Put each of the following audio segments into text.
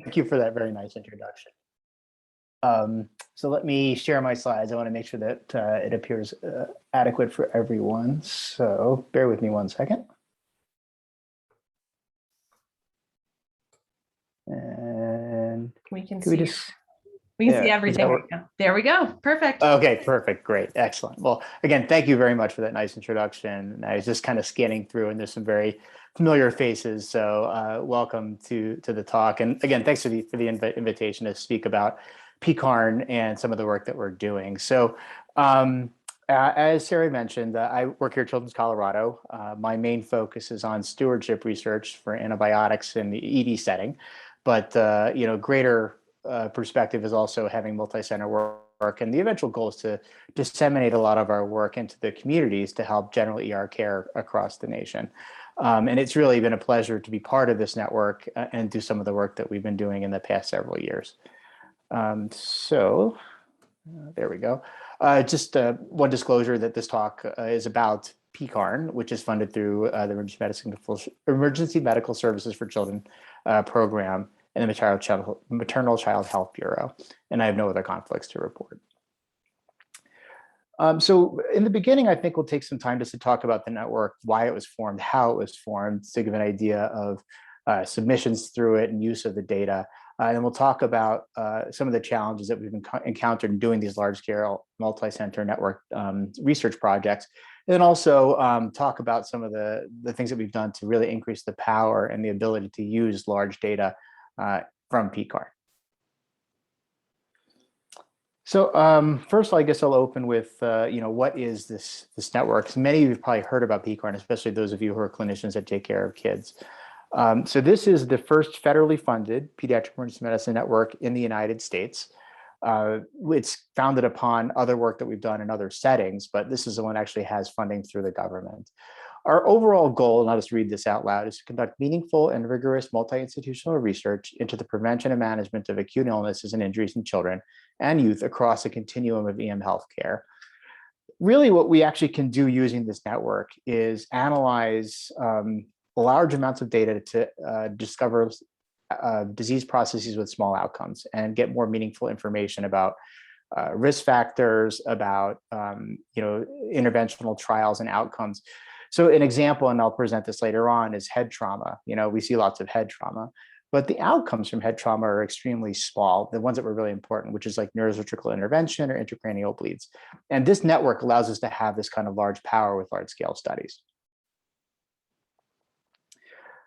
Thank you for that very nice introduction. So let me share my slides. I want to make sure that it appears adequate for everyone. So bear with me one second. And we can see everything. There we go. Perfect. Okay, perfect. Great. Excellent. Well, again, thank you very much for that nice introduction. I was just kind of scanning through and there's some very familiar faces. So welcome to the talk. And again, thanks for the invitation to speak about PECARN and some of the work that we're doing. So as Sarah mentioned, I work here at Children's Colorado. My main focus is on stewardship research for antibiotics in the ED setting. But greater perspective is also having multi-center work, and the eventual goal is to disseminate a lot of our work into the communities to help general ER care across the nation. And it's really been a pleasure to be part of this network and do some of the work that we've been doing in the past several years. So there we go. Just one disclosure that this talk is about PECARN, which is funded through the Emergency Medical Services for Children program and the Maternal Child Health Bureau. And I have no other conflicts to report. So in the beginning, I think we'll take some time just to talk about the network, why it was formed, how it was formed, to give an idea of submissions through it and use of the data. And we'll talk about some of the challenges that we've encountered in doing these large-scale multi-center network research projects. And then also talk about some of the things that we've done to really increase the power and the ability to use large data from PECARN. So first, I guess I'll open with, what is this network? So many of you have probably heard about PECARN, especially those of you who are clinicians that take care of kids. So this is the first federally funded pediatric emergency medicine network in the United States. It's founded upon other work that we've done in other settings, but this is the one that actually has funding through the government. Our overall goal, and I'll just read this out loud, is to conduct meaningful and rigorous multi-institutional research into the prevention and management of acute illnesses and injuries in children and youth across a continuum of EM healthcare. Really, what we actually can do using this network is analyze large amounts of data to discover disease processes with small outcomes and get more meaningful information about risk factors, about interventional trials and outcomes. So an example, and I'll present this later on, is head trauma. We see lots of head trauma, but the outcomes from head trauma are extremely small, the ones that were really important, which is like neurosurgical intervention or intracranial bleeds. And this network allows us to have this kind of large power with large scale studies.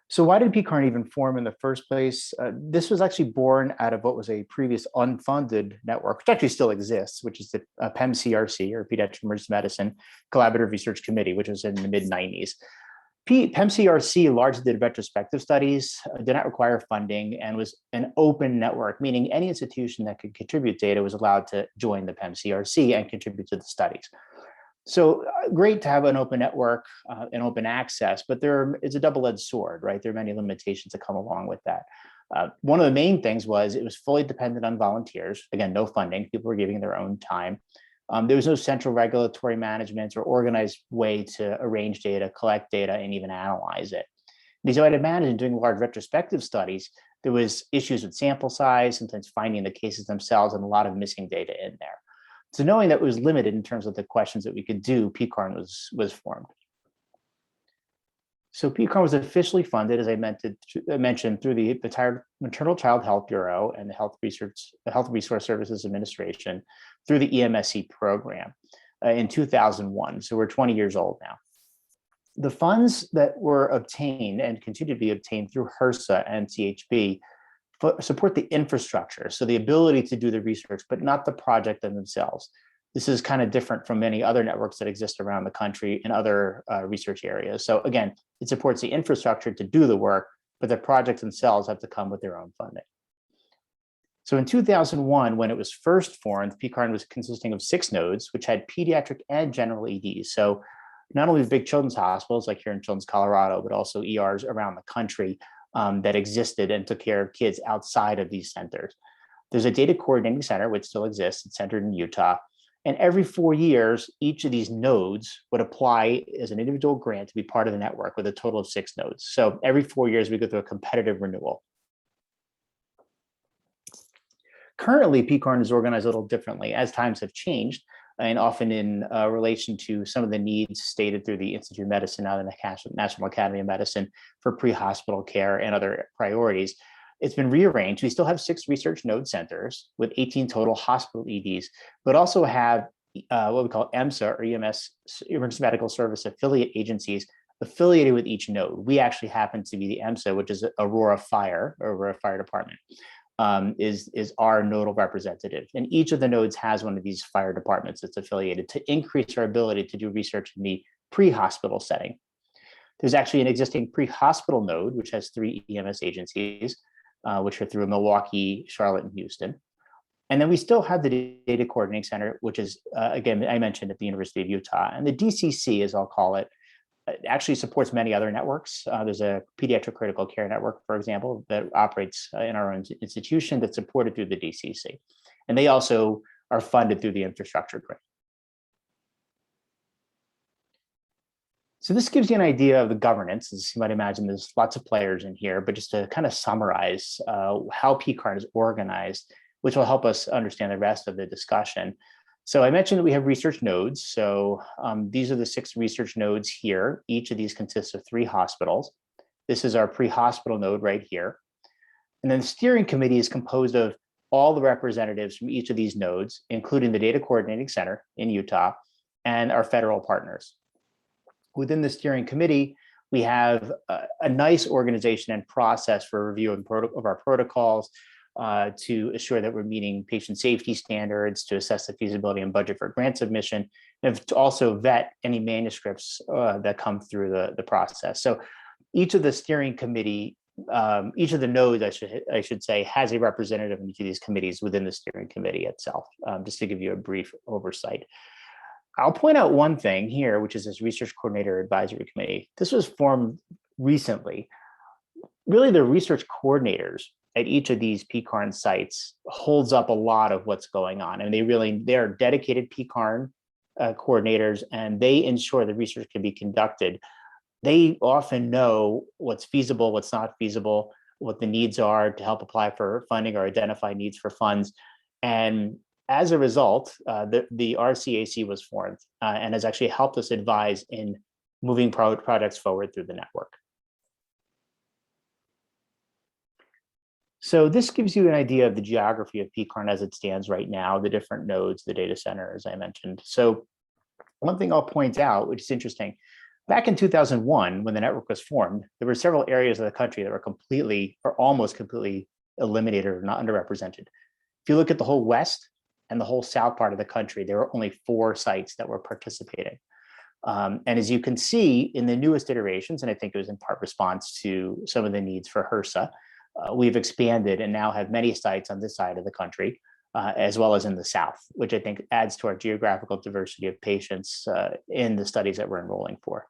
So why did PECARN even form in the first place? This was actually born out of what was a previous unfunded network, which actually still exists, which is the PEMCRC, or Pediatric Emergency Medicine Collaborative Research Committee, which was in the mid-90s. PEMCRC largely did retrospective studies, did not require funding, and was an open network, meaning any institution that could contribute data was allowed to join the PEMCRC and contribute to the studies. So great to have an open network and open access, but it's a double-edged sword, right? There are many limitations that come along with that. One of the main things was it was fully dependent on volunteers. Again, no funding, people were giving their own time. There was no central regulatory management or organized way to arrange data, collect data, and even analyze it. And so I'd imagine doing large retrospective studies, there was issues with sample size, sometimes finding the cases themselves, and a lot of missing data in there. So knowing that it was limited in terms of the questions that we could do, PECARN was formed. So PECARN was officially funded, as I mentioned, through the Maternal Child Health Bureau and the Health Resource Services Administration through the EMSC program in 2001. So we're 20 years old now. The funds that were obtained and continue to be obtained through HRSA and CHB support the infrastructure, so the ability to do the research, but not the project in themselves. This is kind of different from many other networks that exist around the country in other research areas. So again, it supports the infrastructure to do the work, but the projects themselves have to come with their own funding. So in 2001, when it was first formed, PECARN was consisting of 6 nodes, which had pediatric and general EDs. So not only the big children's hospitals like here in Children's Colorado, but also ERs around the country that existed and took care of kids outside of these centers. There's a data coordinating center, which still exists. It's centered in Utah. And every 4 years, each of these nodes would apply as an individual grant to be part of the network with a total of 6 nodes. So every 4 years, we go through a competitive renewal. Currently, PECARN is organized a little differently as times have changed, and often in relation to some of the needs stated through the Institute of Medicine, now in the National Academy of Medicine, for pre-hospital care and other priorities. It's been rearranged. We still have 6 research node centers with 18 total hospital EDs, but also have what we call EMSA, or EMS, Emergency Medical Service Affiliate Agencies, affiliated with each node. We actually happen to be the EMSA, which is Aurora Fire Department, is our nodal representative. And each of the nodes has one of these fire departments that's affiliated to increase our ability to do research in the pre-hospital setting. There's actually an existing pre-hospital node, which has 3 EMS agencies, which are through Milwaukee, Charlotte, and Houston. And then we still have the Data Coordinating Center, which is, again, I mentioned at the University of Utah. And the DCC, as I'll call it, actually supports many other networks. There's a Pediatric Critical Care Network, for example, that operates in our own institution that's supported through the DCC. And they also are funded through the infrastructure grant. So this gives you an idea of the governance. As you might imagine, there's lots of players in here, but just to kind of summarize how PECARN is organized, which will help us understand the rest of the discussion. So I mentioned that we have research nodes. So these are the 6 research nodes here. Each of these consists of 3 hospitals. This is our pre-hospital node right here. And then the steering committee is composed of all the representatives from each of these nodes, including the Data Coordinating Center in Utah and our federal partners. Within the steering committee, we have a nice organization and process for review of our protocols, to assure that we're meeting patient safety standards, to assess the feasibility and budget for grant submission, and to also vet any manuscripts that come through the process. So each of the steering committee, each of the nodes, I should say, has a representative in each of these committees within the steering committee itself, just to give you a brief oversight. I'll point out one thing here, which is this Research Coordinator Advisory Committee. This was formed recently. Really, the research coordinators at each of these PECARN sites holds up a lot of what's going on. And they're dedicated PECARN coordinators, and they ensure the research can be conducted. They often know what's feasible, what's not feasible, what the needs are to help apply for funding or identify needs for funds. And as a result, the RCAC was formed and has actually helped us advise in moving projects forward through the network. So this gives you an idea of the geography of PECARN as it stands right now, the different nodes, the data center, as I mentioned. So one thing I'll point out, which is interesting, back in 2001, when the network was formed, there were several areas of the country that were completely or almost completely eliminated or not underrepresented. If you look at the whole West and the whole South part of the country, there were only 4 sites that were participating. And as you can see in the newest iterations, and I think it was in part response to some of the needs for HRSA, we've expanded and now have many sites on this side of the country, as well as in the South, which I think adds to our geographical diversity of patients in the studies that we're enrolling for.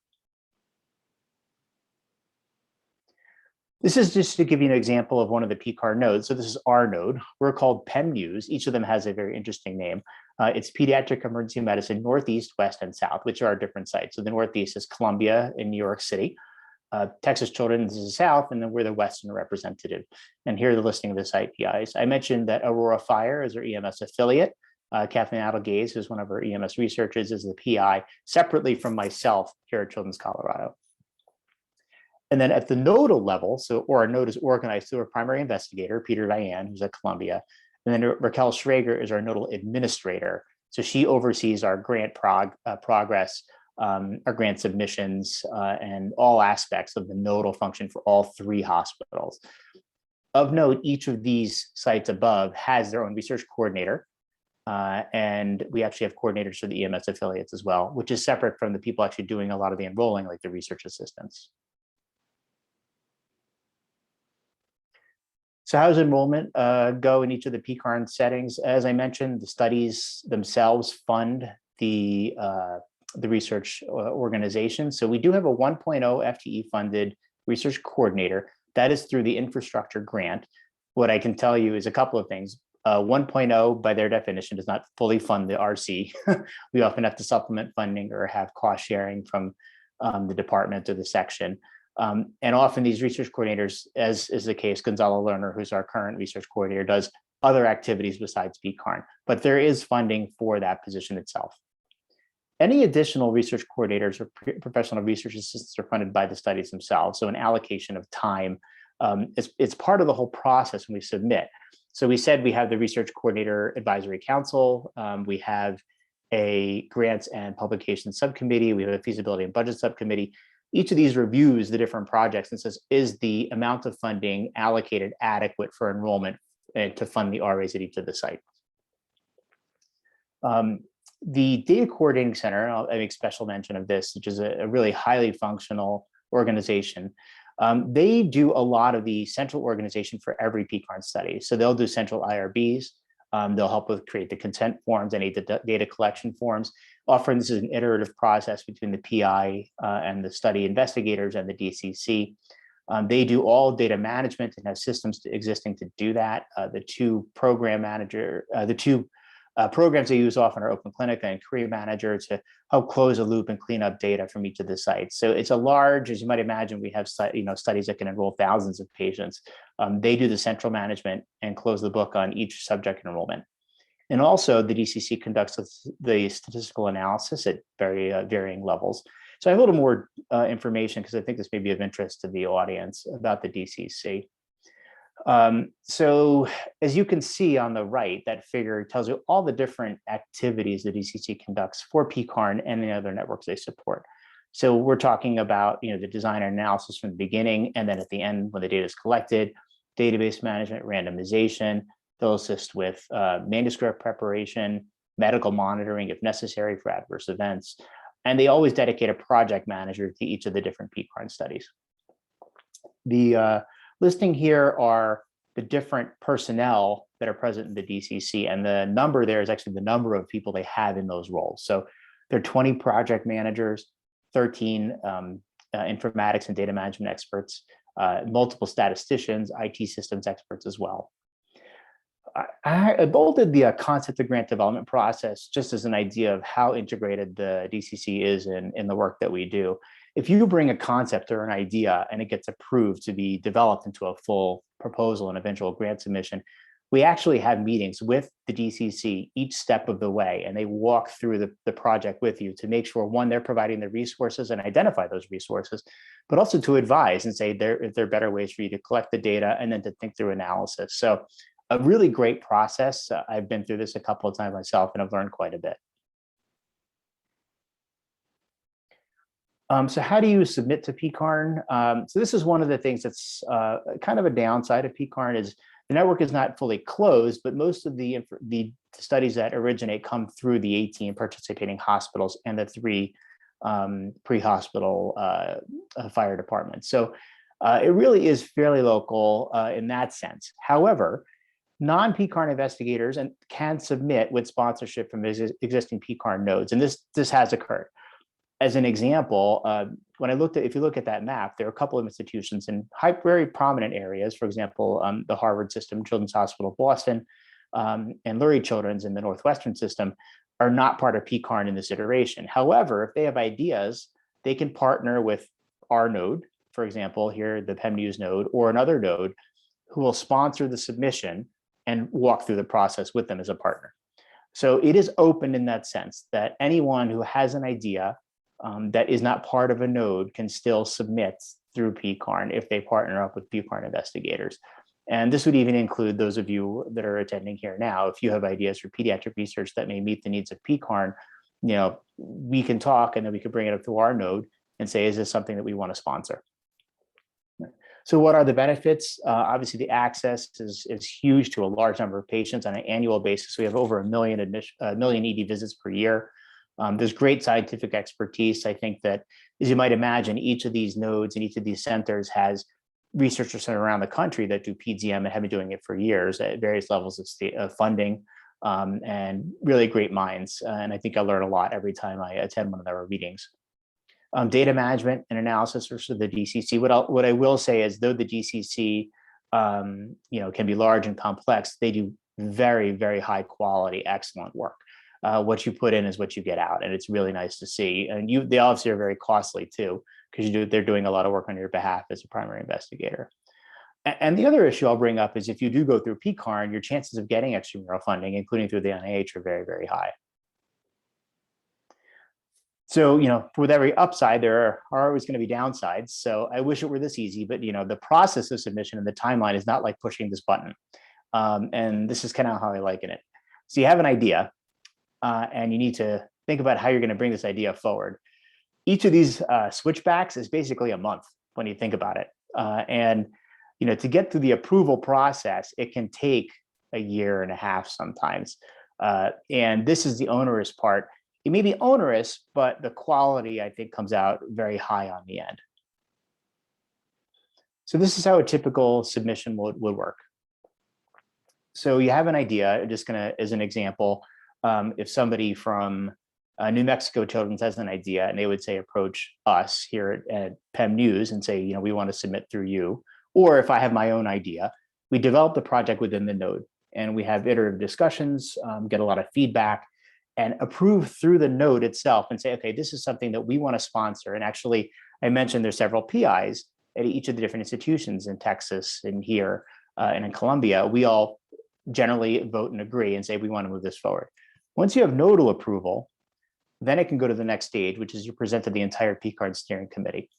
This is just to give you an example of one of the PECARN nodes. So this is our node. We're called PEMNEWS. Each of them has a very interesting name. It's Pediatric Emergency Medicine Northeast, West, and South, which are our different sites. So the Northeast is Columbia in New York City. Texas Children's is the South, and then we're the Western representative. And here are the listing of the site PIs. I mentioned that Aurora Fire is our EMS affiliate. Kathleen Adelgaze, who's one of our EMS researchers, is the PI, separately from myself here at Children's Colorado. And then at the nodal level, our node is organized through a primary investigator, Peter Diane, who's at Columbia. And then Raquel Schrager is our nodal administrator. So she oversees our grant progress, our grant submissions, and all aspects of the nodal function for all 3 hospitals. Of note, each of these sites above has their own research coordinator, and we actually have coordinators for the EMS affiliates as well, which is separate from the people actually doing a lot of the enrolling, like the research assistants. So how does enrollment go in each of the PECARN settings? As I mentioned, the studies themselves fund the research organization. So we do have a 1.0 FTE funded research coordinator. That is through the infrastructure grant. What I can tell you is a couple of things. 1.0 by their definition does not fully fund the RC. We often have to supplement funding or have cost sharing from the department or the section. And often these research coordinators, as is the case, Gonzalo Lerner, who's our current research coordinator, does other activities besides PECARN, but there is funding for that position itself. Any additional research coordinators or professional research assistants are funded by the studies themselves. So an allocation of time, it's part of the whole process when we submit. So we said we have the Research Coordinator Advisory Council, we have a Grants and Publications Subcommittee, we have a Feasibility and Budget Subcommittee. Each of these reviews the different projects and says, is the amount of funding allocated adequate for enrollment and to fund the RAs at each of the sites? The Data Coordinating Center, I make special mention of this, which is a really highly functional organization. They do a lot of the central organization for every PECARN study. So they'll do central IRBs. They'll help with create the consent forms, any data collection forms. Often this is an iterative process between the PI and the study investigators and the DCC. They do all data management and have systems existing to do that. The two programs they use often are Open Clinic and Career Manager to help close a loop and clean up data from each of the sites. So it's a large, as you might imagine, we have studies that can enroll thousands of patients. They do the central management and close the book on each subject enrollment. And also the DCC conducts the statistical analysis at varying levels. So I have a little more information because I think this may be of interest to the audience about the DCC. So as you can see on the right, that figure tells you all the different activities the DCC conducts for PECARN and the other networks they support. So we're talking about the design and analysis from the beginning, and then at the end when the data is collected, database management, randomization. They'll assist with manuscript preparation, medical monitoring if necessary for adverse events, and they always dedicate a project manager to each of the different PECARN studies. The listing here are the different personnel that are present in the DCC, and the number there is actually the number of people they have in those roles. So there are 20 project managers, 13 informatics and data management experts, multiple statisticians, IT systems experts as well. I bolded the concept of grant development process just as an idea of how integrated the DCC is in the work that we do. If you bring a concept or an idea and it gets approved to be developed into a full proposal and eventual grant submission, we actually have meetings with the DCC each step of the way, and they walk through the project with you to make sure, one, they're providing the resources and identify those resources, but also to advise and say if there are better ways for you to collect the data and then to think through analysis. So a really great process. I've been through this a couple of times myself and I've learned quite a bit. So how do you submit to PECARN? So this is one of the things that's kind of a downside of PECARN is the network is not fully closed, but most of the studies that originate come through the 18 participating hospitals and the 3 pre-hospital fire departments. So it really is fairly local in that sense. However, non-PECARN investigators can submit with sponsorship from existing PECARN nodes, and this has occurred. As an example, if you look at that map, there are a couple of institutions in very prominent areas. For example, the Harvard system, Children's Hospital of Boston, and Lurie Children's in the Northwestern system are not part of PECARN in this iteration. However, if they have ideas, they can partner with our node, for example, here, the PEMNews node, or another node who will sponsor the submission and walk through the process with them as a partner. So it is open in that sense that anyone who has an idea that is not part of a node can still submit through PECARN if they partner up with PECARN investigators. And this would even include those of you that are attending here now. If you have ideas for pediatric research that may meet the needs of PECARN, we can talk and then we can bring it up to our node and say, is this something that we want to sponsor? So what are the benefits? Obviously, the access is huge to a large number of patients on an annual basis. We have over a million ED visits per year. There's great scientific expertise. I think that, as you might imagine, each of these nodes and each of these centers has researchers around the country that do PGM and have been doing it for years at various levels of funding, and really great minds. And I think I learn a lot every time I attend one of their meetings. Data management and analysis for the DCC. What I will say is, though the DCC can be large and complex, they do very, very high quality, excellent work. What you put in is what you get out, and it's really nice to see. And they obviously are very costly too, because they're doing a lot of work on your behalf as a primary investigator. And the other issue I'll bring up is if you do go through PECARN, your chances of getting extramural funding, including through the NIH, are very, very high. So, with every upside, there are always going to be downsides. So I wish it were this easy, but, the process of submission and the timeline is not like pushing this button. And this is kind of how I liken it. So you have an idea, and you need to think about how you're going to bring this idea forward. Each of these switchbacks is basically a month when you think about it. And to get through the approval process, it can take a year and a half sometimes. And this is the onerous part. It may be onerous, but the quality, I think, comes out very high on the end. So this is how a typical submission would work. So you have an idea, just as an example, if somebody from New Mexico Children's has an idea and they would say, approach us here at PEM News and say, we want to submit through you. Or if I have my own idea, we develop the project within the node and we have iterative discussions, get a lot of feedback, and approve through the node itself and say, okay, this is something that we want to sponsor. And actually, I mentioned there's several PIs at each of the different institutions in Texas and here and in Columbia. We all generally vote and agree and say, we want to move this forward. Once you have nodal approval, then it can go to the next stage, which is you present to the entire PECARN steering committee.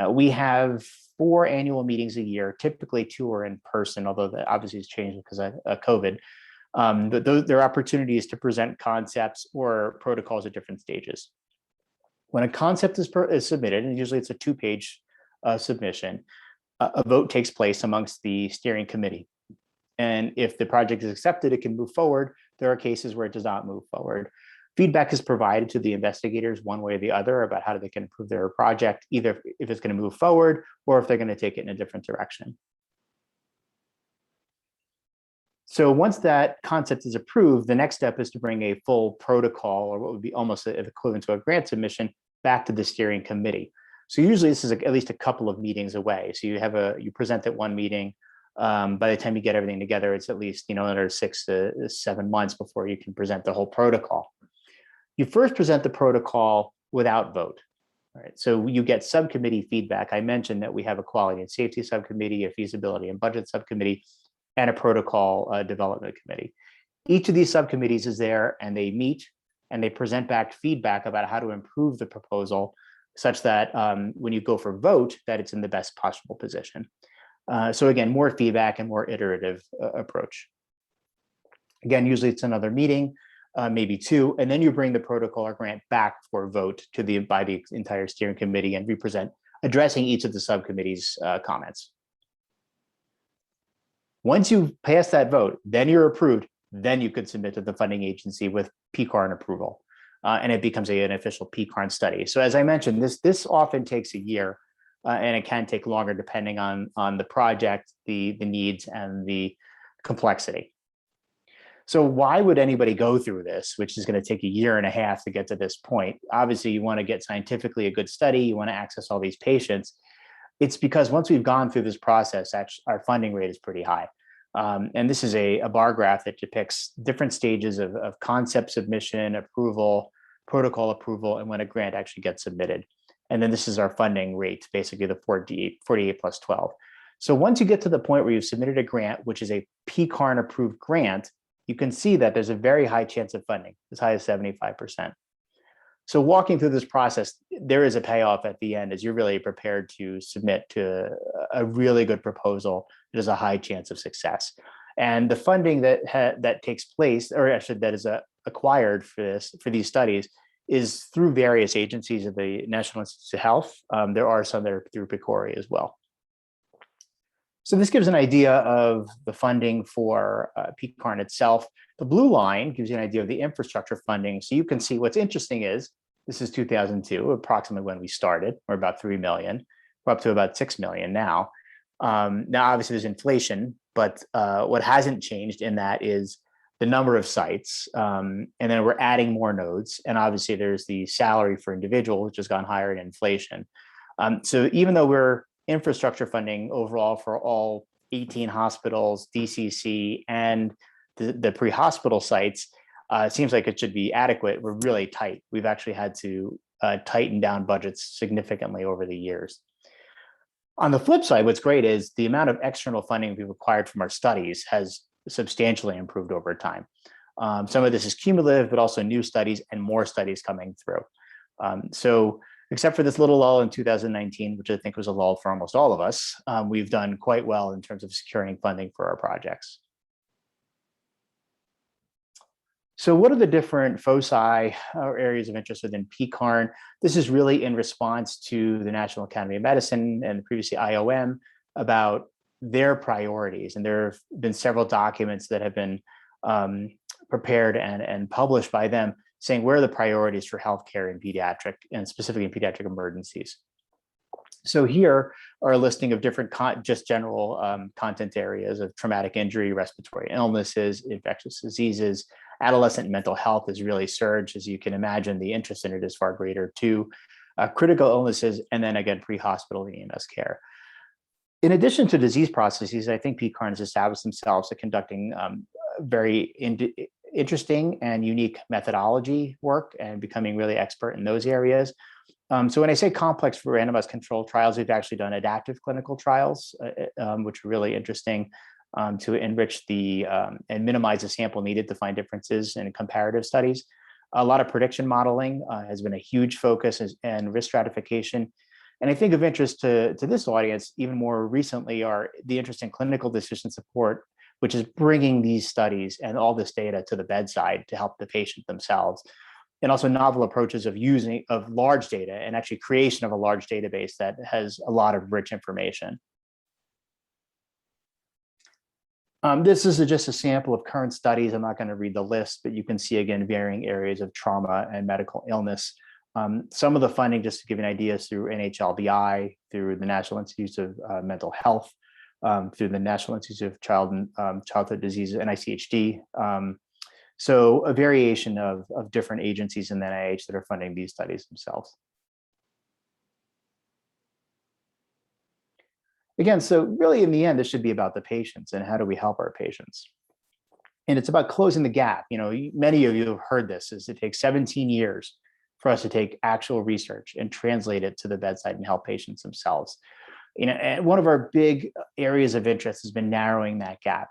We have 4 annual meetings a year. Typically 2 are in person, although that obviously has changed because of COVID. But there are opportunities to present concepts or protocols at different stages. When a concept is submitted, and usually it's a 2-page submission, a vote takes place amongst the steering committee. And if the project is accepted, it can move forward. There are cases where it does not move forward. Feedback is provided to the investigators one way or the other about how they can improve their project, either if it's going to move forward or if they're going to take it in a different direction. So once that concept is approved, the next step is to bring a full protocol, or what would be almost equivalent to a grant submission, back to the steering committee. So usually this is at least a couple of meetings away. So you present at one meeting. By the time you get everything together, it's at least another 6 to 7 months before you can present the whole protocol. You first present the protocol without vote. All right, so you get subcommittee feedback. I mentioned that we have a quality and safety subcommittee, a feasibility and budget subcommittee, and a protocol development committee. Each of these subcommittees is there and they meet and they present back feedback about how to improve the proposal such that when you go for vote, that it's in the best possible position. So again, more feedback and more iterative approach. Again, usually it's another meeting, maybe 2, and then you bring the protocol or grant back for vote by the entire steering committee and represent, addressing each of the subcommittee's comments. Once you pass that vote, then you're approved, then you could submit to the funding agency with PECARN approval, and it becomes an official PECARN study. So as I mentioned, this often takes a year, and it can take longer depending on the project, the needs, and the complexity. So why would anybody go through this, which is going to take a year and a half to get to this point? Obviously, you want to get scientifically a good study. You want to access all these patients. It's because once we've gone through this process, our funding rate is pretty high. And this is a bar graph that depicts different stages of concept submission, approval, protocol approval, and when a grant actually gets submitted. And then this is our funding rate, basically the 48 plus 12. So once you get to the point where you've submitted a grant, which is a PECARN approved grant, you can see that there's a very high chance of funding, as high as 75%. So walking through this process, there is a payoff at the end as you're really prepared to submit to a really good proposal that has a high chance of success. And the funding that takes place, or actually that is acquired for these studies, is through various agencies of the National Institutes of Health. There are some that are through PCORI as well. So this gives an idea of the funding for PECARN itself. The blue line gives you an idea of the infrastructure funding. So you can see what's interesting is this is 2002, approximately when we started. We're about 3 million. We're up to about 6 million now. Now, obviously, there's inflation, but what hasn't changed in that is the number of sites. And then we're adding more nodes. And obviously, there's the salary for individual, which has gone higher in inflation. So even though we're infrastructure funding overall for all 18 hospitals, DCC, and the pre-hospital sites, it seems like it should be adequate. We're really tight. We've actually had to tighten down budgets significantly over the years. On the flip side, what's great is the amount of external funding we've acquired from our studies has substantially improved over time. Some of this is cumulative, but also new studies and more studies coming through. So except for this little lull in 2019, which I think was a lull for almost all of us, we've done quite well in terms of securing funding for our projects. So what are the different foci or areas of interest within PECARN? This is really in response to the National Academy of Medicine and previously IOM about their priorities. And there have been several documents that have been prepared and published by them saying where are the priorities for healthcare in pediatric and specifically in pediatric emergencies. So here are a listing of different just general content areas of traumatic injury, respiratory illnesses, infectious diseases. Adolescent mental health has really surged. As you can imagine, the interest in it is far greater too. Critical illnesses, and then again, pre-hospital EMS care. In addition to disease processes, I think PECARN has established themselves at conducting very interesting and unique methodology work and becoming really expert in those areas. So when I say complex randomized controlled trials, we've actually done adaptive clinical trials, which are really interesting to enrich the and minimize the sample needed to find differences in comparative studies. A lot of prediction modeling has been a huge focus and risk stratification. And I think of interest to this audience, even more recently, are the interest in clinical decision support, which is bringing these studies and all this data to the bedside to help the patient themselves. And also novel approaches of large data and actually creation of a large database that has a lot of rich information. This is just a sample of current studies. I'm not going to read the list, but you can see again varying areas of trauma and medical illness. Some of the funding, just to give you an idea, is through NHLBI, through the National Institutes of Mental Health, through the National Institute of Childhood Diseases, NICHD. So a variation of different agencies in the NIH that are funding these studies themselves. Again, so really in the end, this should be about the patients and how do we help our patients. And it's about closing the gap. You know, many of you have heard this, is it takes 17 years for us to take actual research and translate it to the bedside and help patients themselves. You know, and one of our big areas of interest has been narrowing that gap.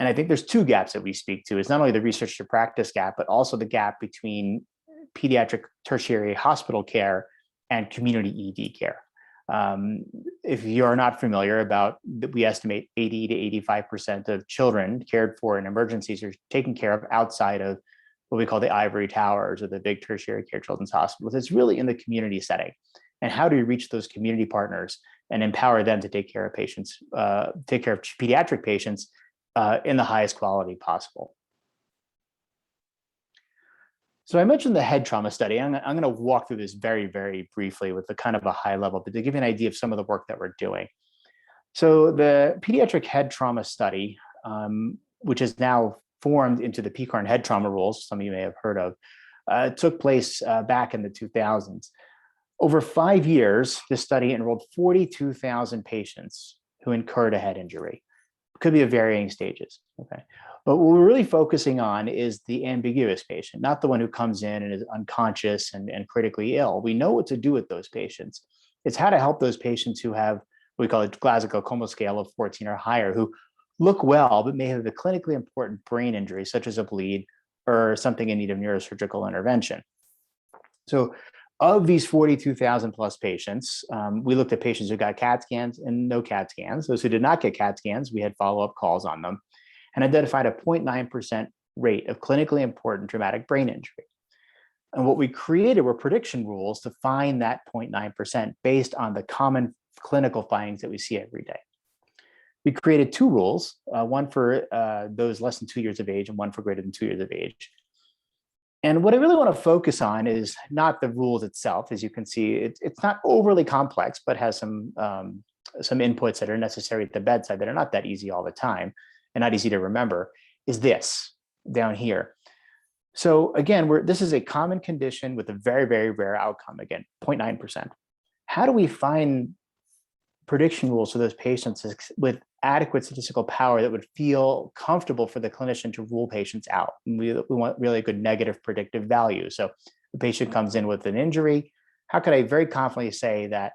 And I think there's two gaps that we speak to. It's not only the research to practice gap, but also the gap between pediatric tertiary hospital care and community ED care. If you're not familiar about, we estimate 80 to 85% of children cared for in emergencies are taken care of outside of what we call the ivory towers or the big tertiary care children's hospitals. It's really in the community setting. And how do we reach those community partners and empower them to take care of patients, take care of pediatric patients in the highest quality possible? So I mentioned the head trauma study. I'm going to walk through this very, very briefly with a kind of a high level, but to give you an idea of some of the work that we're doing. So the pediatric head trauma study, which is now formed into the PECARN head trauma rules, some of you may have heard of, took place back in the 2000s. Over 5 years, this study enrolled 42,000 patients who incurred a head injury. It could be of varying stages. Okay. But what we're really focusing on is the ambiguous patient, not the one who comes in and is unconscious and critically ill. We know what to do with those patients. It's how to help those patients who have what we call a Glasgow Coma scale of 14 or higher, who look well, but may have a clinically important brain injury, such as a bleed or something in need of neurosurgical intervention. So of these 42,000 plus patients, we looked at patients who got CAT scans and no CAT scans. Those who did not get CAT scans, we had follow-up calls on them and identified a 0.9% rate of clinically important traumatic brain injury. And what we created were prediction rules to find that 0.9% based on the common clinical findings that we see every day. We created two rules, one for those less than 2 years of age and one for greater than 2 years of age. And what I really want to focus on is not the rules itself. As you can see, it's not overly complex, but has some inputs that are necessary at the bedside that are not that easy all the time and not easy to remember, is this down here. So again, this is a common condition with a very, very rare outcome, again, 0.9%. How do we find prediction rules for those patients with adequate statistical power that would feel comfortable for the clinician to rule patients out? We want really a good negative predictive value. So the patient comes in with an injury. How could I very confidently say that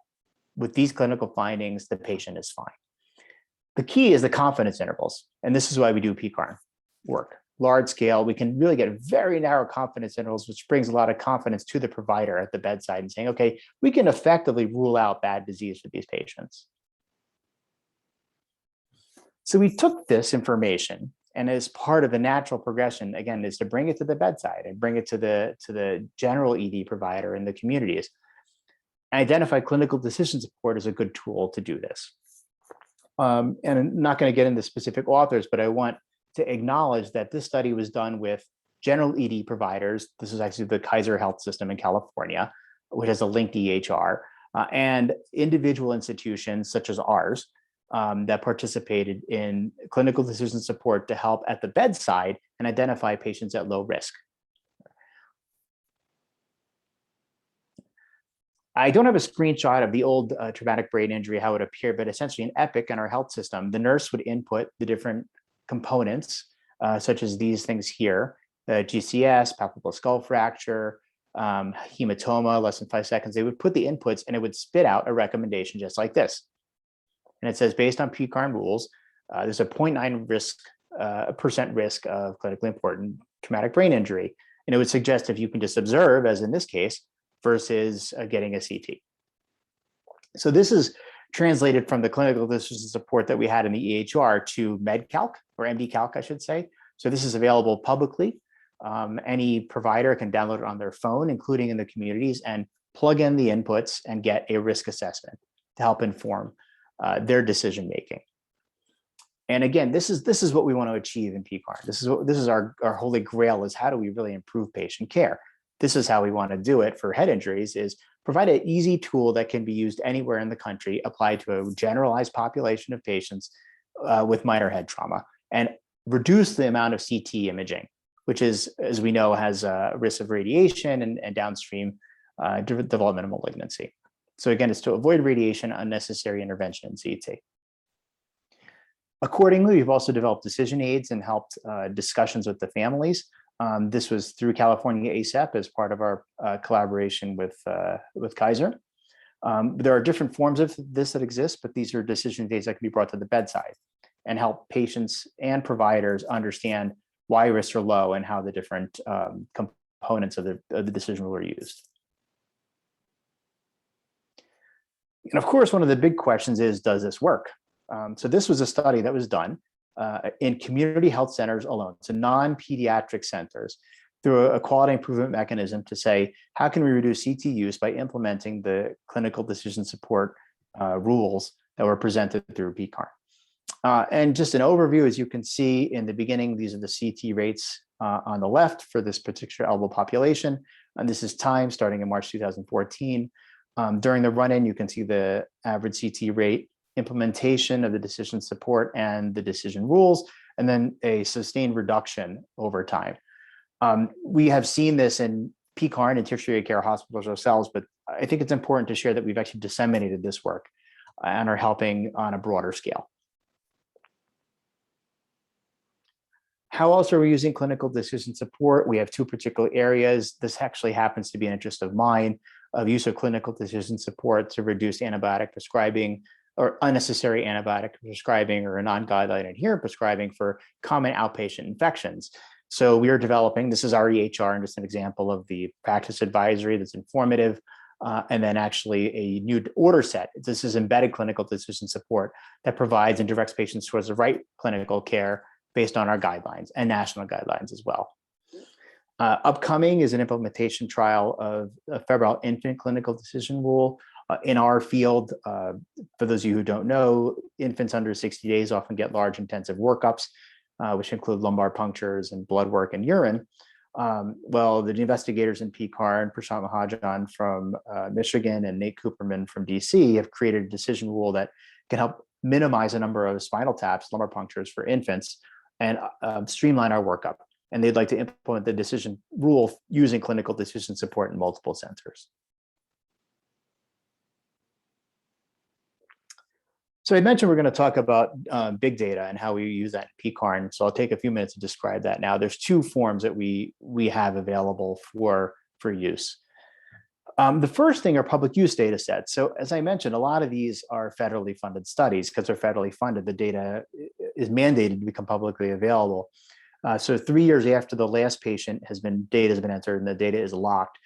with these clinical findings, the patient is fine. The key is the confidence intervals. And this is why we do PECARN work. Large scale, we can really get very narrow confidence intervals, which brings a lot of confidence to the provider at the bedside and saying, okay, we can effectively rule out bad disease for these patients. So we took this information, and as part of the natural progression, again, is to bring it to the bedside and bring it to the general ED provider in the communities. Identify clinical decision support as a good tool to do this. And I'm not going to get into specific authors, but I want to acknowledge that this study was done with general ED providers. This is actually the Kaiser Health System in California, which has a linked EHR, and individual institutions such as ours that participated in clinical decision support to help at the bedside and identify patients at low risk. I don't have a screenshot of the old traumatic brain injury, how it appeared, but essentially in Epic in our health system, the nurse would input the different components, such as these things here, GCS, palpable skull fracture, hematoma, less than 5 seconds. They would put the inputs and it would spit out a recommendation just like this. And it says, based on PECARN rules, there's a 0.9% risk of clinically important traumatic brain injury. And it would suggest if you can just observe, as in this case, versus getting a CT. So this is translated from the clinical decision support that we had in the EHR to MedCalc, or MDCalc, I should say. So this is available publicly. Any provider can download it on their phone, including in the communities, and plug in the inputs and get a risk assessment to help inform their decision making. And again, this is what we want to achieve in PECARN. This is our holy grail, is how do we really improve patient care? This is how we want to do it for head injuries, is provide an easy tool that can be used anywhere in the country, applied to a generalized population of patients with minor head trauma, and reduce the amount of CT imaging, which is, as we know, has a risk of radiation and downstream development of malignancy. So again, it's to avoid radiation, unnecessary intervention in CT. Accordingly, we've also developed decision aids and helped discussions with the families. This was through California ASAP as part of our collaboration with Kaiser. There are different forms of this that exist, but these are decision aids that can be brought to the bedside and help patients and providers understand why risks are low and how the different components of the decision rule are used. And of course, one of the big questions is, does this work? So this was a study that was done in community health centers alone, so non-pediatric centers, through a quality improvement mechanism to say, how can we reduce CT use by implementing the clinical decision support rules that were presented through PECARN. And just an overview, as you can see in the beginning, these are the CT rates on the left for this particular eligible population. And this is time starting in March 2014. During the run-in, you can see the average CT rate, implementation of the decision support and the decision rules, and then a sustained reduction over time. We have seen this in PECARN and tertiary care hospitals ourselves, but I think it's important to share that we've actually disseminated this work and are helping on a broader scale. How else are we using clinical decision support? We have two particular areas. This actually happens to be an interest of mine, of use of clinical decision support to reduce antibiotic prescribing or unnecessary antibiotic prescribing or a non-guideline adherent prescribing for common outpatient infections. So we are developing, this is our EHR and just an example of the practice advisory that's informative, and then actually a new order set. This is embedded clinical decision support that provides and directs patients towards the right clinical care based on our guidelines and national guidelines as well. Upcoming is an implementation trial of a febrile infant clinical decision rule. In our field, for those of you who don't know, infants under 60 days often get large intensive workups, which include lumbar punctures and blood work and urine. Well, the investigators in PECARN, Prashant Mahajan from Michigan and Nate Cooperman from DC, have created a decision rule that can help minimize the number of spinal taps, lumbar punctures for infants, and streamline our workup. And they'd like to implement the decision rule using clinical decision support in multiple centers. So I mentioned we're going to talk about big data and how we use that in PECARN. So I'll take a few minutes to describe that now. There's two forms that we have available for use. The first thing are public use data sets. So as I mentioned, a lot of these are federally funded studies. Because they're federally funded, the data is mandated to become publicly available. So 3 years after the last patient data has been entered and the data is locked,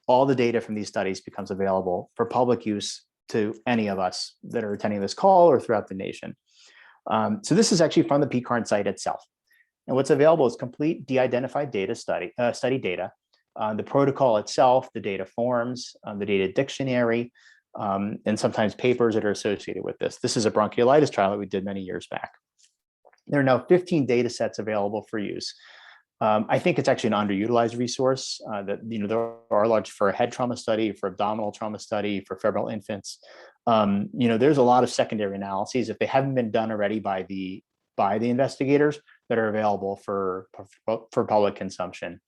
all the data from these studies becomes available for public use to any of us that are attending this call or throughout the nation. So this is actually from the PECARN site itself. And what's available is complete de-identified data study data, the protocol itself, the data forms, the data dictionary, and sometimes papers that are associated with this. This is a bronchiolitis trial that we did many years back. There are now 15 data sets available for use. I think it's actually an underutilized resource that, there are large for a head trauma study, for abdominal trauma study, for febrile infants. There's a lot of secondary analyses, if they haven't been done already by the investigators, that are available for public consumption.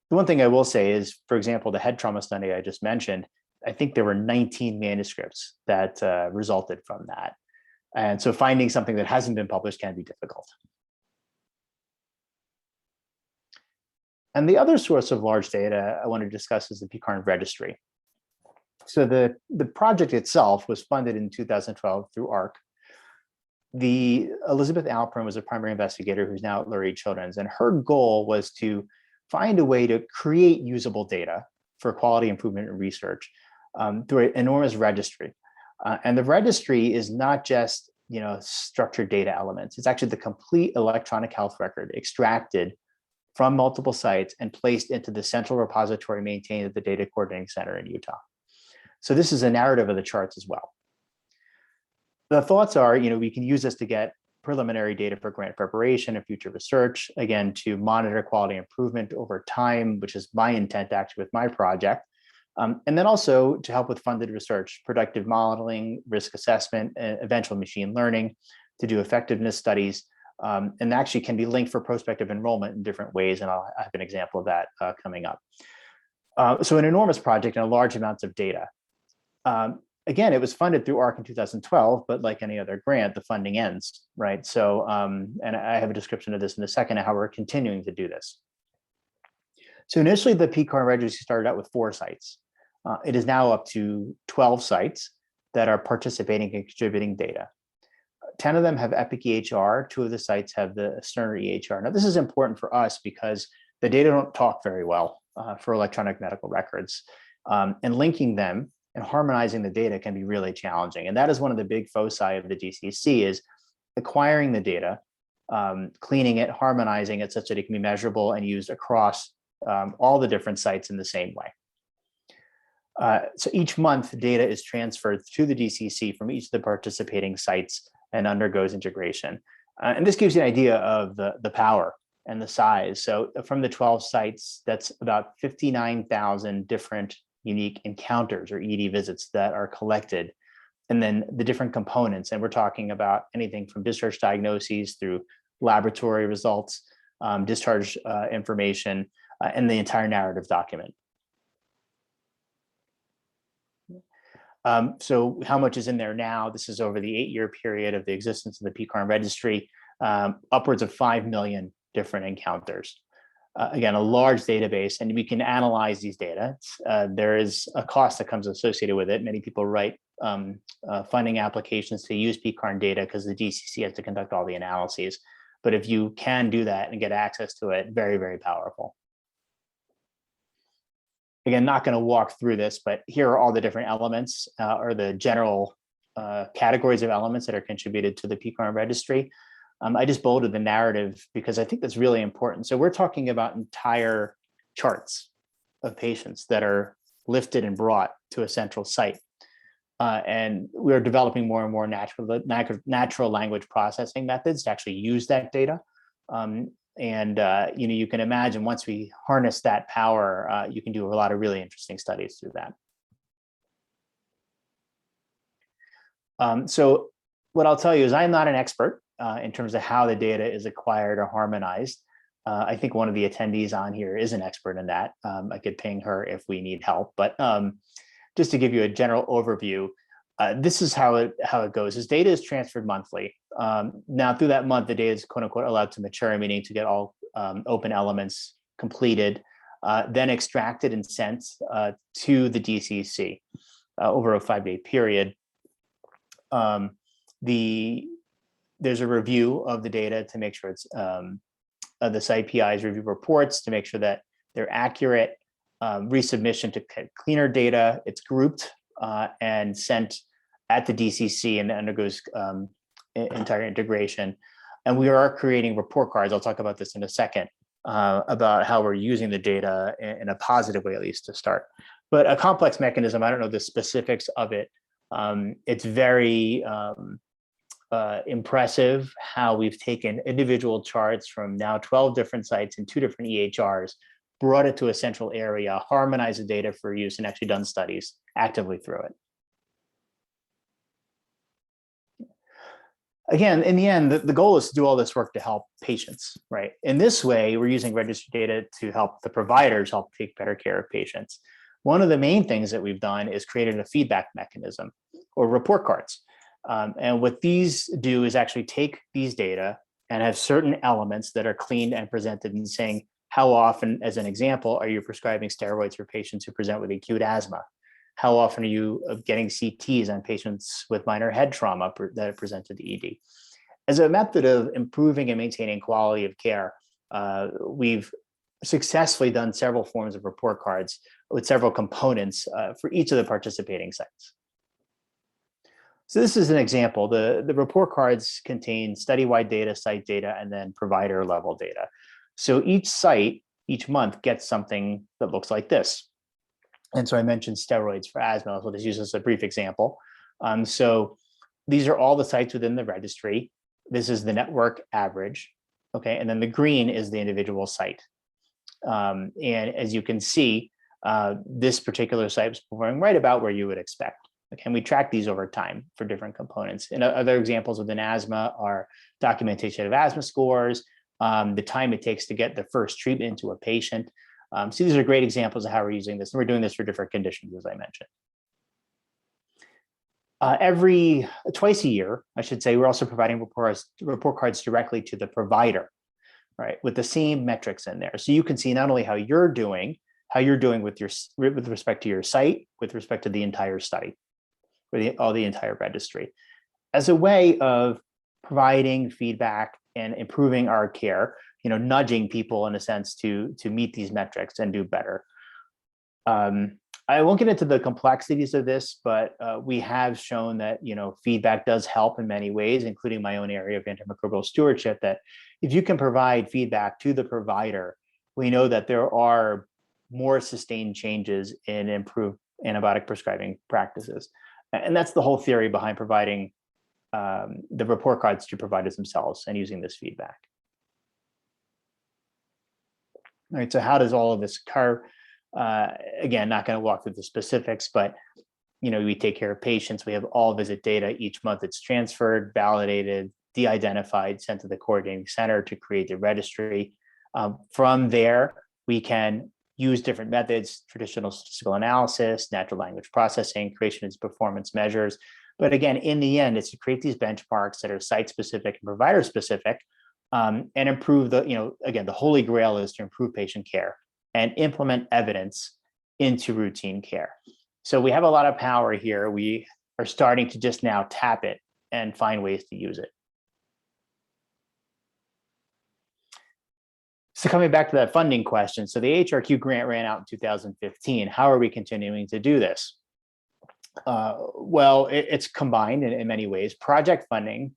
The one thing I will say is, for example, the head trauma study I just mentioned, I think there were 19 manuscripts that resulted from that. And so finding something that hasn't been published can be difficult. And the other source of large data I want to discuss is the PECARN Registry. So the project itself was funded in 2012 through ARC. Elizabeth Alpern was a primary investigator who's now at Lurie Children's, and her goal was to find a way to create usable data for quality improvement in research through an enormous registry. And the registry is not just structured data elements. It's actually the complete electronic health record extracted from multiple sites and placed into the central repository maintained at the Data Coordinating Center in Utah. So this is a narrative of the charts as well. The thoughts are, we can use this to get preliminary data for grant preparation and future research, again, to monitor quality improvement over time, which is my intent actually with my project. And then also to help with funded research, predictive modeling, risk assessment, and eventual machine learning, to do effectiveness studies, and actually can be linked for prospective enrollment in different ways. And I'll have an example of that coming up. So an enormous project and large amounts of data. Again, it was funded through ARC in 2012, but like any other grant, the funding ends, right? So, and I have a description of this in a second, how we're continuing to do this. So initially, the PECARN Registry started out with 4 sites. It is now up to 12 sites that are participating and contributing data. 10 of them have Epic EHR, 2 of the sites have the Cerner EHR. Now, this is important for us because the data don't talk very well for electronic medical records, and linking them and harmonizing the data can be really challenging. And that is one of the big foci of the DCC, is acquiring the data, cleaning it, harmonizing it such that it can be measurable and used across all the different sites in the same way. So each month, data is transferred to the DCC from each of the participating sites and undergoes integration. And this gives you an idea of the power and the size. So from the 12 sites, that's about 59,000 different unique encounters or ED visits that are collected. And then the different components, and we're talking about anything from discharge diagnoses through laboratory results, discharge information, and the entire narrative document. So how much is in there now? This is over the 8-year period of the existence of the PECARN Registry, upwards of 5 million different encounters. Again, a large database, and we can analyze these data. There is a cost that comes associated with it. Many people write funding applications to use PECARN data because the DCC has to conduct all the analyses. But if you can do that and get access to it, very, very powerful. Again, not going to walk through this, but here are all the different elements or the general categories of elements that are contributed to the PECARN Registry. I just bolded the narrative because I think that's really important. So we're talking about entire charts of patients that are lifted and brought to a central site. And we're developing more and more natural language processing methods to actually use that data. You can imagine once we harness that power, you can do a lot of really interesting studies through that. So what I'll tell you is I'm not an expert in terms of how the data is acquired or harmonized. I think one of the attendees on here is an expert in that. I could ping her if we need help, but just to give you a general overview, this is how it goes. This data is transferred monthly. Now through that month, the data is quote unquote allowed to mature, meaning to get all open elements completed. then extracted and sent to the DCC over a 5-day period. There's a review of the data to make sure it's the site PIs review reports to make sure that they're accurate. Resubmission to cleaner data, it's grouped and sent at the DCC and undergoes entire integration. And we are creating report cards. I'll talk about this in a second about how we're using the data in a positive way, at least to start. But a complex mechanism, I don't know the specifics of it. It's very impressive how we've taken individual charts from now 12 different sites in 2 different EHRs, brought it to a central area, harmonized the data for use, and actually done studies actively through it. Again, in the end, the goal is to do all this work to help patients, right? In this way, we're using registry data to help the providers help take better care of patients. One of the main things that we've done is created a feedback mechanism or report cards. And what these do is actually take these data and have certain elements that are cleaned and presented and saying, how often, as an example, are you prescribing steroids for patients who present with acute asthma? How often are you getting CTs on patients with minor head trauma that are presented to ED? As a method of improving and maintaining quality of care, we've successfully done several forms of report cards with several components for each of the participating sites. So this is an example. The report cards contain study-wide data, site data, and then provider-level data. So each site, each month, gets something that looks like this. And so I mentioned steroids for asthma, so let's use this as a brief example. So these are all the sites within the registry. This is the network average, okay? And then the green is the individual site. And as you can see, this particular site was performing right about where you would expect. Okay, and we track these over time for different components. And other examples within asthma are documentation of asthma scores, the time it takes to get the first treatment into a patient. So these are great examples of how we're using this. And we're doing this for different conditions, as I mentioned. Twice a year, I should say, we're also providing report cards directly to the provider, right, with the same metrics in there. So you can see not only how you're doing with respect to your site, with respect to the entire study, or the entire registry, as a way of providing feedback and improving our care, nudging people in a sense to meet these metrics and do better. I won't get into the complexities of this, but we have shown that feedback does help in many ways, including my own area of antimicrobial stewardship, that if you can provide feedback to the provider, we know that there are more sustained changes in improved antibiotic prescribing practices. And that's the whole theory behind providing the report cards to providers themselves and using this feedback. All right, so how does all of this occur? Again, not going to walk through the specifics, but we take care of patients. We have all visit data each month. It's transferred, validated, de-identified, sent to the coordinating center to create the registry. From there, we can use different methods: traditional statistical analysis, natural language processing, creation of performance measures. But again, in the end, it's to create these benchmarks that are site-specific and provider-specific, and improve again, the holy grail is to improve patient care and implement evidence into routine care. So we have a lot of power here. We are starting to just now tap it and find ways to use it. So coming back to that funding question, so the HRQ grant ran out in 2015. How are we continuing to do this? Well, it's combined in many ways. Project funding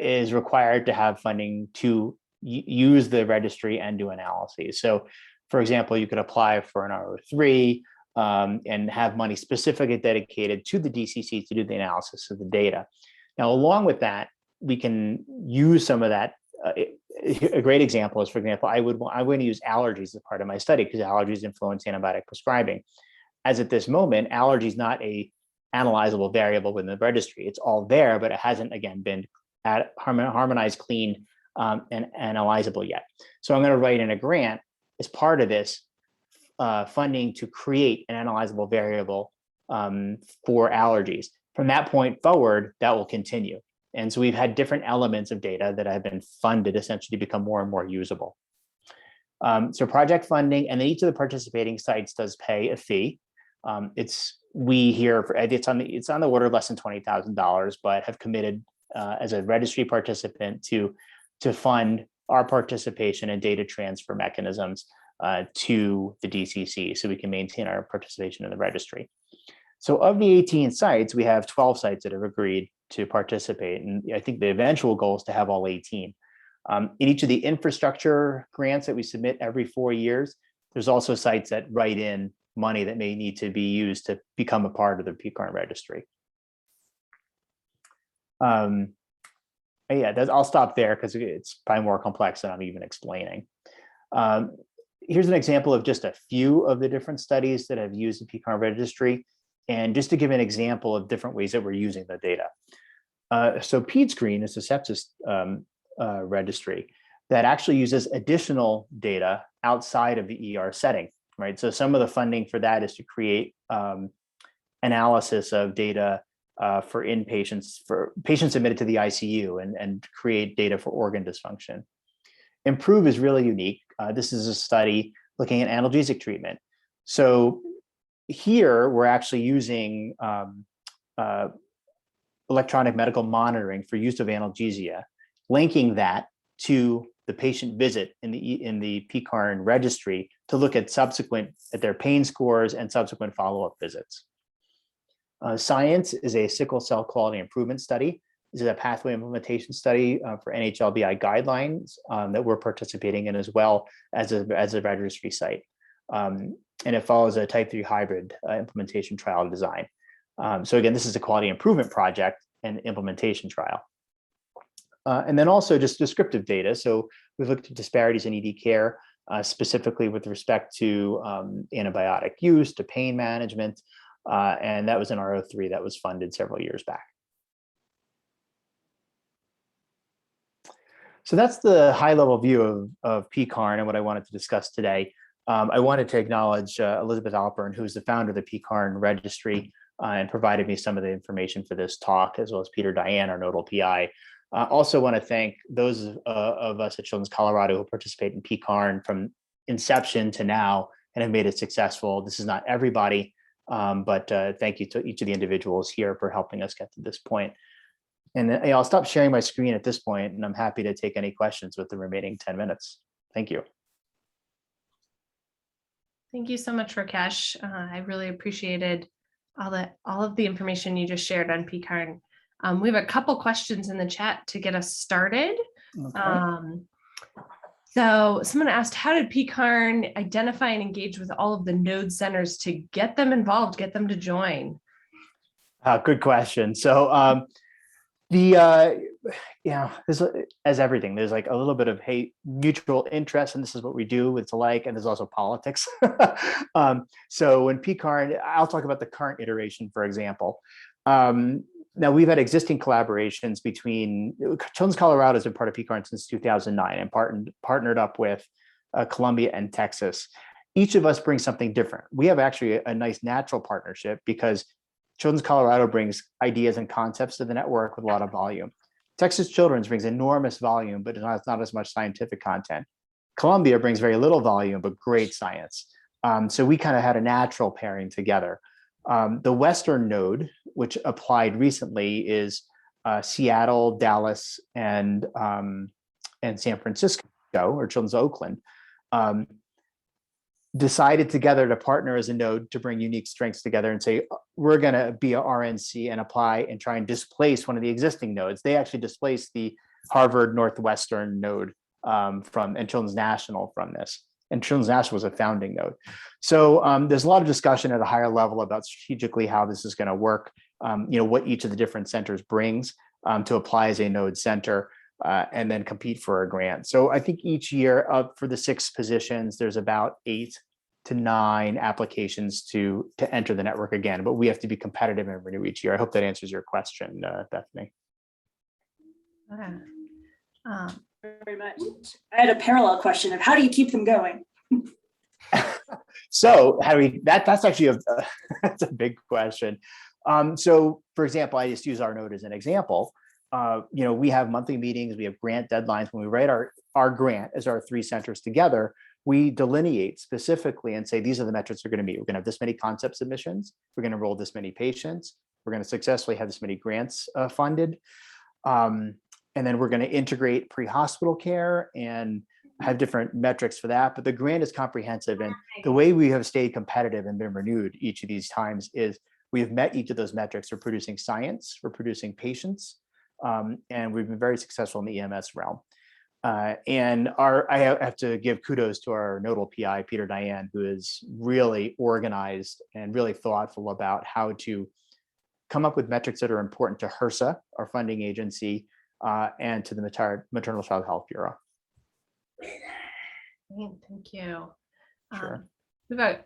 is required to have funding to use the registry and do analyses. So, for example, you could apply for an R03 and have money specifically dedicated to the DCC to do the analysis of the data. Now, along with that, we can use some of that. A great example is, for example, I'm going to use allergies as part of my study because allergies influence antibiotic prescribing. As at this moment, allergy is not a analyzable variable within the registry. It's all there, but it hasn't, again, been harmonized, cleaned, and analyzable yet. So I'm going to write in a grant as part of this funding to create an analyzable variable for allergies. From that point forward, that will continue. And so we've had different elements of data that have been funded essentially to become more and more usable. So project funding, and then each of the participating sites does pay a fee. It's on the order of less than $20,000, but have committed as a registry participant to fund our participation in data transfer mechanisms to the DCC, so we can maintain our participation in the registry. So of the 18 sites, we have 12 sites that have agreed to participate, and I think the eventual goal is to have all 18. In each of the infrastructure grants that we submit every 4 years, there's also sites that write in money that may need to be used to become a part of the PECARN registry. Yeah, I'll stop there because it's probably more complex than I'm even explaining. Here's an example of just a few of the different studies that have used the PECARN registry, and just to give an example of different ways that we're using the data. So PedScreen is a sepsis registry that actually uses additional data outside of the ER setting, right? So some of the funding for that is to create analysis of data for inpatients, for patients admitted to the ICU, and create data for organ dysfunction. Improve is really unique. This is a study looking at analgesic treatment. So here we're actually using electronic medical monitoring for use of analgesia, linking that to the patient visit in the PECARN registry to look at their pain scores and subsequent follow-up visits. Science is a sickle cell quality improvement study. This is a pathway implementation study for NHLBI guidelines that we're participating in, as well as a registry site. And it follows a type 3 hybrid implementation trial design. So again, this is a quality improvement project and implementation trial. And then also just descriptive data. So we've looked at disparities in ED care, specifically with respect to antibiotic use, to pain management, and that was an R03 that was funded several years back. So that's the high-level view of PECARN and what I wanted to discuss today. I wanted to acknowledge Elizabeth Alpern, who's the founder of the PECARN registry, and provided me some of the information for this talk, as well as Peter Diane, our nodal PI. Also want to thank those of us at Children's Colorado who participate in PECARN from inception to now and have made it successful. This is not everybody, but thank you to each of the individuals here for helping us get to this point. And I'll stop sharing my screen at this point, and I'm happy to take any questions with the remaining 10 minutes. Thank you. Thank you so much, Rakesh. I really appreciated all of the information you just shared on PECARN. We have a couple questions in the chat to get us started. Okay. So someone asked, how did PECARN identify and engage with all of the node centers to get them involved, get them to join? Good question. So there's, as everything, there's like a little bit of mutual interest, and this is what we do. It's alike, and there's also politics. So when PECARN, I'll talk about the current iteration, for example. Now we've had existing collaborations between Children's Colorado has been part of PECARN since 2009 and partnered up with Columbia and Texas. Each of us brings something different. We have actually a nice natural partnership because Children's Colorado brings ideas and concepts to the network with a lot of volume. Texas Children's brings enormous volume, but it's not as much scientific content. Columbia brings very little volume, but great science. So we kind of had a natural pairing together. The Western node, which applied recently, is Seattle, Dallas, and San Francisco, or Children's Oakland, decided together to partner as a node to bring unique strengths together and say, we're going to be a RNC and apply and try and displace one of the existing nodes. They actually displaced the Harvard Northwestern node and Children's National from this. And Children's National was a founding node. So there's a lot of discussion at a higher level about strategically how this is going to work, what each of the different centers brings to apply as a node center and then compete for a grant. So I think each year for the 6 positions, there's about 8 to 9 applications to enter the network again, but we have to be competitive and renew each year. I hope that answers your question, Bethany. Very much. I had a parallel question of how do you keep them going? So that's actually that's a big question. So for example, I just use our node as an example. We have monthly meetings, we have grant deadlines. When we write our grant as our 3 centers together, we delineate specifically and say, these are the metrics we're going to meet. We're going to have this many concept submissions. We're going to enroll this many patients. We're going to successfully have this many grants funded. And then we're going to integrate pre-hospital care and have different metrics for that. But the grant is comprehensive. And the way we have stayed competitive and been renewed each of these times is we have met each of those metrics. We're producing science, we're producing patients, and we've been very successful in the EMS realm. And I have to give kudos to our nodal PI, Peter Diane, who is really organized and really thoughtful about how to come up with metrics that are important to HRSA, our funding agency, and to the Maternal Child Health Bureau. Thank you. Sure. We've got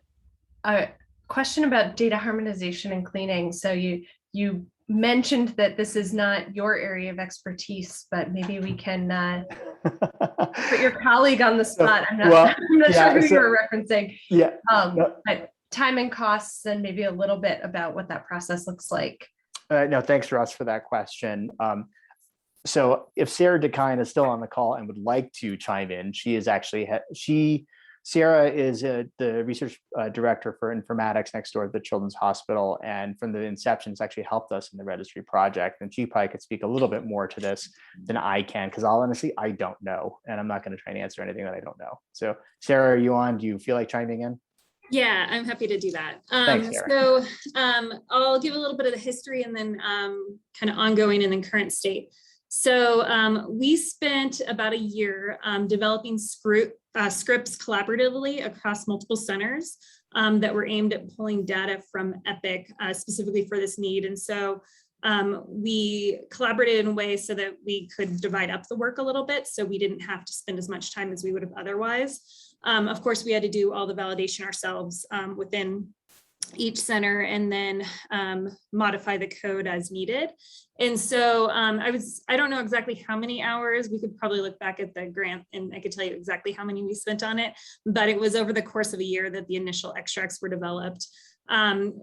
a question about data harmonization and cleaning. So you mentioned that this is not your area of expertise, but maybe we can put your colleague on the spot. I'm not sure who you're referencing. Yeah. But time and costs, and maybe a little bit about what that process looks like. No, thanks, Russ, for that question. So if Sarah DeKine is still on the call and would like to chime in, Sarah is the research director for informatics next door at the Children's Hospital. And from the inception, has actually helped us in the registry project. And she probably could speak a little bit more to this than I can, because honestly, I don't know. And I'm not going to try and answer anything that I don't know. So Sarah, are you on? Do you feel like chiming in? Yeah, I'm happy to do that. Thanks, Sarah. So I'll give a little bit of the history and then kind of ongoing and then current state. So we spent about a year developing scripts collaboratively across multiple centers that were aimed at pulling data from EPIC specifically for this need. And so we collaborated in a way so that we could divide up the work a little bit, so we didn't have to spend as much time as we would have otherwise. Of course, we had to do all the validation ourselves within each center and then modify the code as needed. And so I don't know exactly how many hours. We could probably look back at the grant and I could tell you exactly how many we spent on it, but it was over the course of a year that the initial extracts were developed.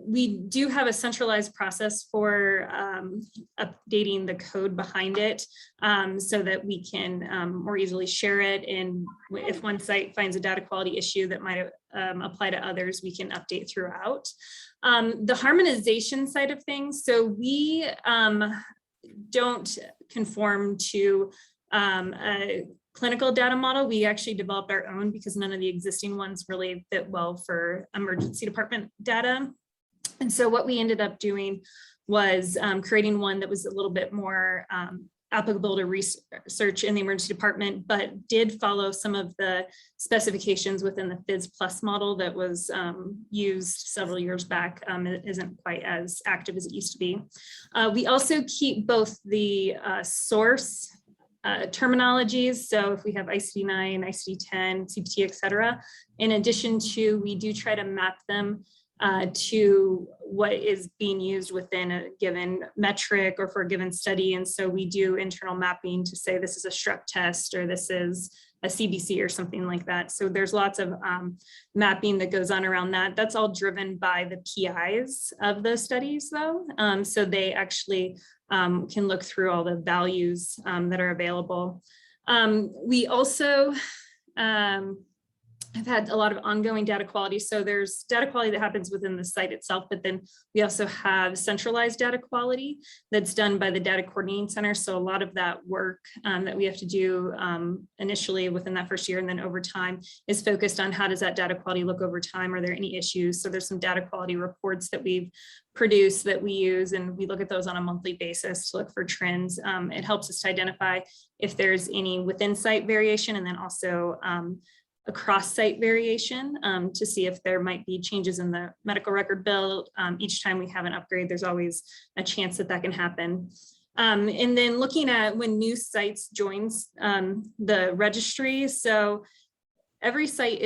We do have a centralized process for updating the code behind it so that we can more easily share it. And if one site finds a data quality issue that might apply to others, we can update throughout. The harmonization side of things, so we don't conform to a clinical data model. We actually developed our own because none of the existing ones really fit well for emergency department data. And so what we ended up doing was creating one that was a little bit more applicable to research in the emergency department, but did follow some of the specifications within the FIS Plus model that was used several years back. It isn't quite as active as it used to be. We also keep both the source terminologies. So if we have ICD-9, ICD-10, CPT, et cetera, in addition to, we do try to map them to what is being used within a given metric or for a given study. And so we do internal mapping to say this is a strep test or this is a CBC or something like that. So there's lots of mapping that goes on around that. That's all driven by the PIs of the studies though. So they actually can look through all the values that are available. We also have had a lot of ongoing data quality. So there's data quality that happens within the site itself, but then we also have centralized data quality that's done by the data coordinating center. So a lot of that work that we have to do initially within that first year and then over time is focused on how does that data quality look over time? Are there any issues? So there's some data quality reports that we've produced that we use, and we look at those on a monthly basis to look for trends. It helps us to identify if there's any within site variation and then also across site variation to see if there might be changes in the medical record bill. Each time we have an upgrade, there's always a chance that that can happen. And then looking at when new sites joins the registry. So every site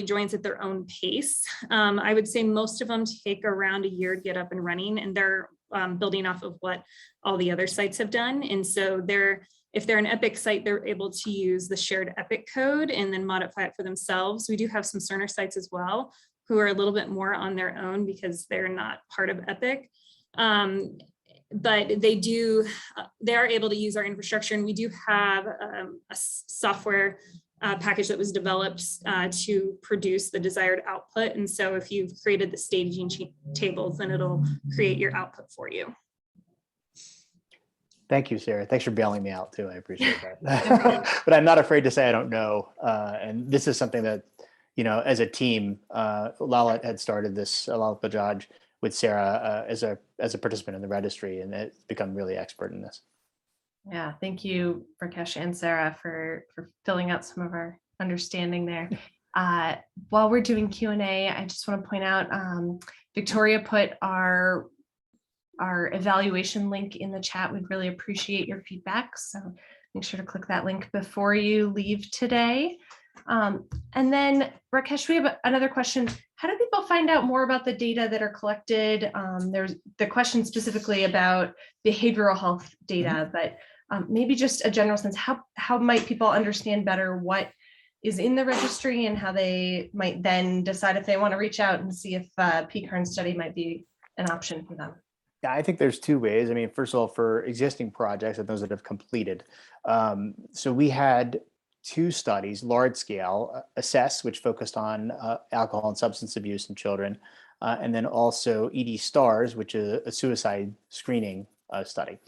joins at their own pace. I would say most of them take around a year to get up and running, and they're building off of what all the other sites have done. And so if they're an EPIC site, they're able to use the shared EPIC code and then modify it for themselves. We do have some Cerner sites as well who are a little bit more on their own because they're not part of EPIC. But they are able to use our infrastructure, and we do have a software package that was developed to produce the desired output. And so if you've created the staging tables, then it'll create your output for you. Thank you, Sarah. Thanks for bailing me out too. I appreciate that. But I'm not afraid to say I don't know. And this is something that, you know, as a team, Lala had started this, Lala Bajaj, with Sarah as a participant in the registry, and it's become really expert in this. Yeah, thank you, Rakesh and Sarah, for filling out some of our understanding there. While we're doing Q&A, I just want to point out, Victoria put our evaluation link in the chat. We'd really appreciate your feedback. So make sure to click that link before you leave today. And then Rakesh, we have another question. How do people find out more about the data that are collected? There's the question specifically about behavioral health data, but maybe just a general sense, how might people understand better what is in the registry and how they might then decide if they want to reach out and see if PECARN study might be an option for them? Yeah, I think there's two ways. I mean, first of all, for existing projects and those that have completed. So we had two studies, large scale, ASSESS, which focused on alcohol and substance abuse in children, and then also ED STARS, which is a suicide screening study.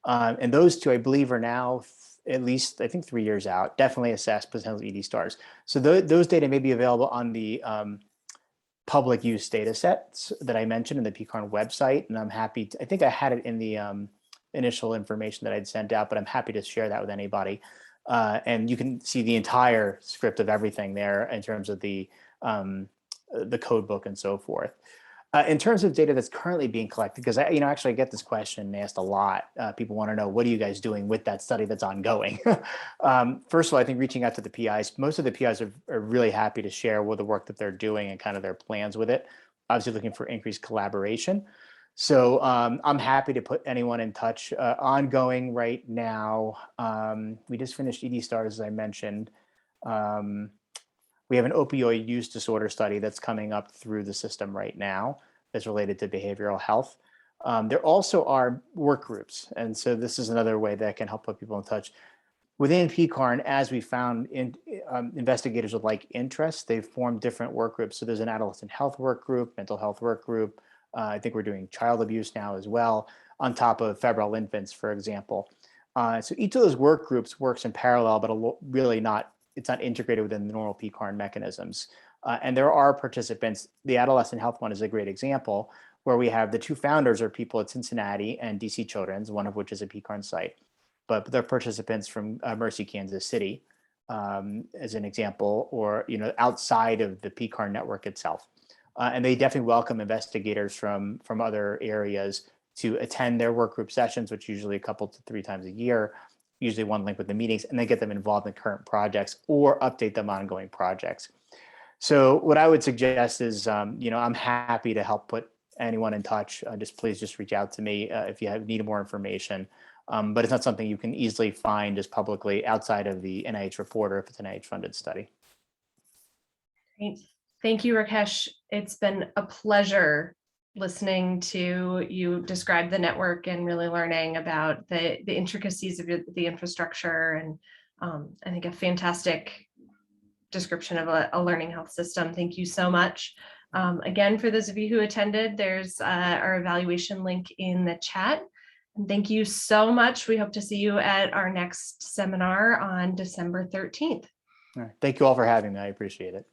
And those two, I believe, are now at least, I think, 3 years out, definitely ASSESS, potentially ED STARS. So those data may be available on the public use data sets that I mentioned in the PECARN website. And I'm happy to, I think I had it in the initial information that I'd sent out, but I'm happy to share that with anybody. And you can see the entire script of everything there in terms of the code book and so forth. In terms of data that's currently being collected, because actually I get this question asked a lot. People want to know, what are you guys doing with that study that's ongoing? First of all, I think reaching out to the PIs, most of the PIs are really happy to share with the work that they're doing and kind of their plans with it. Obviously looking for increased collaboration. So I'm happy to put anyone in touch. Ongoing right now, we just finished ED STARS, as I mentioned. We have an opioid use disorder study that's coming up through the system right now that's related to behavioral health. There also are work groups. And so this is another way that can help put people in touch. Within PECARN, as we found investigators with like interests, they've formed different work groups. So there's an adolescent health work group, mental health work group. I think we're doing child abuse now as well, on top of febrile infants, for example. So each of those work groups works in parallel, but really it's not integrated within the normal PECARN mechanisms. And there are participants. The adolescent health one is a great example, where we have the two founders are people at Cincinnati and DC Children's, one of which is a PECARN site. But they're participants from Mercy, Kansas City, as an example, or outside of the PECARN network itself. And they definitely welcome investigators from other areas to attend their work group sessions, which usually a couple to 3 times a year, usually one link with the meetings, and then get them involved in current projects or update them on ongoing projects. So what I would suggest is, I'm happy to help put anyone in touch. Please just reach out to me if you need more information. But it's not something you can easily find just publicly outside of the NIH report or if it's an NIH funded study. Great. Thank you, Rakesh. It's been a pleasure listening to you describe the network and really learning about the intricacies of the infrastructure, and I think a fantastic description of a learning health system. Thank you so much. Again, for those of you who attended, there's our evaluation link in the chat. And thank you so much. We hope to see you at our next seminar on December 13th. All right. Thank you all for having me. I appreciate it.